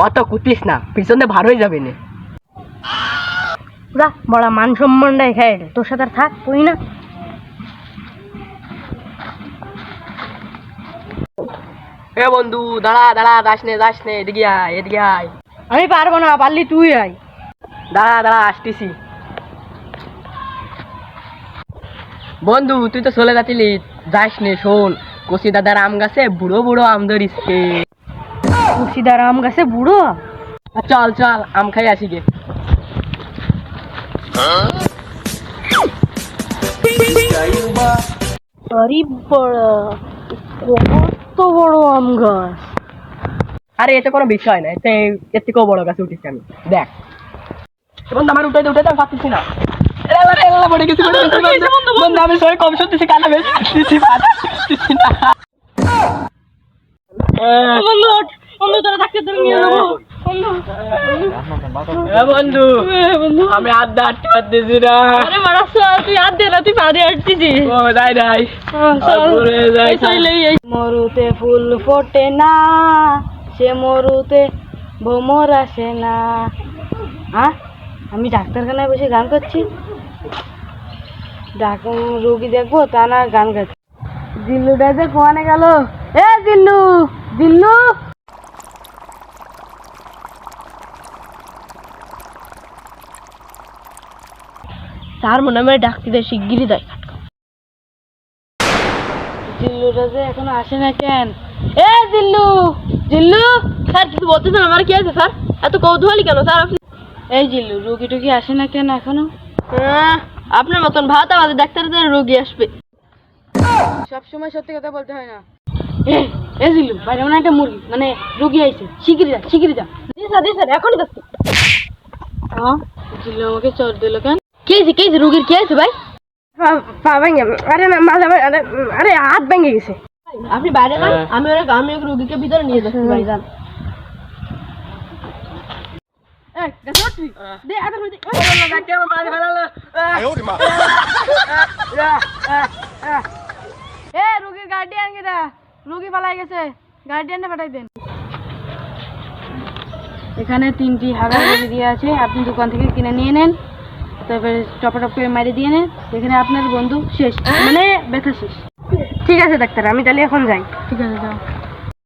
অত কুতিস না, পিছনে ভার হয়ে যাবে না। বড় মান সম্মানটাই খাই, তোর সাথে আর থাক তুই না। এ বন্ধু দাঁড়া দাঁড়া, যাস নে, এদিকে আয়, এদিকে আয়। আমি পারবো না, পারলি তুই আয়। দাঁড়া দাঁড়া, আসতেছি। বন্ধু তুই তো চলে যাচ্ছিলি, যাস নে। শোন, কচি দাদার আম গাছে বুড়ো বুড়ো আম ধরিসছে। কচি দাদার আম গাছে বুড়ো? চল চল, আম খাই আসি গে। আরে বড়, কত বড় আম গাছ! আরে এটা কোনো বিষয় না, এর থেকেও বড় গাছে উঠেছি আমি, দেখ। বন্ধু আমার উঠে তো পাচ্ছি না। আমি সবাই কম শুনতেছি, কানে বেশি বন্ধু। আমি আড্ডা আটতে পারতেছি না। তুই হাত দে না, তুই পা দিয়ে আটতেছি। মরুতে ফুল ফোটে না, সে মরুতে ভ্রমর আসে না। হ্যাঁ, আমি ডাক্তারখানায় বসে গান করছি, রোগী দেখবো তা না গান গাচ্ছি। জিল্লুটা যে কোয়ানে গেল? এ জিল্লু, জিল্লু! তার মনে হয় ডাকতে দেয়, শিগগিরই দেয়। জিল্লুটা যে এখনো আসে না কেন? এ জিল্লু, জিল্লু! স্যার কিছু বলতেছেন? আমার কি আছে স্যার, এত কৌতূহলী কেন স্যার আপনি? এই জিল্লু, রোগী টুকি আসে না কেন এখনো? আপনার মতন ভাত আমাদের ডাক্তারদের রোগী আসবে। সবসময় সত্যি কথা বলতে হয় না। এ জিল্লু, বাইরে মানে একটা মুরগি, মানে রোগী আইছে, শিগগিরই যা, শিগগিরই যা। জি স্যার, এখনই যাচ্ছি। হ্যাঁ, জিল্লু আমাকে চোর দিল কেন? কে হয়েছে রোগীর? কি আছে ভাই? পা ভেঙে, আরে আরে হাত ভেঙে গেছে। আপনি বাইরে যান, আমি রোগীকে ভিতরে নিয়ে যাচ্ছি। ভাই যান। রোগীর গার্ডিয়ান কেটা? রোগী পালাই গেছে, গার্ডিয়ানে পাঠাই দেন। এখানে 3টি হাগার রোগী দিয়ে আছে, আপনি দোকান থেকে কিনে নিয়ে নেন, তারপরে টপ করে মারি দিয়ে নেন। এখানে আপনার বন্ধু শেষ, মানে ব্যথা শেষ। ঠিক আছে ডাক্তার, আমি তাহলে এখন যাই। ঠিক আছে, যাও।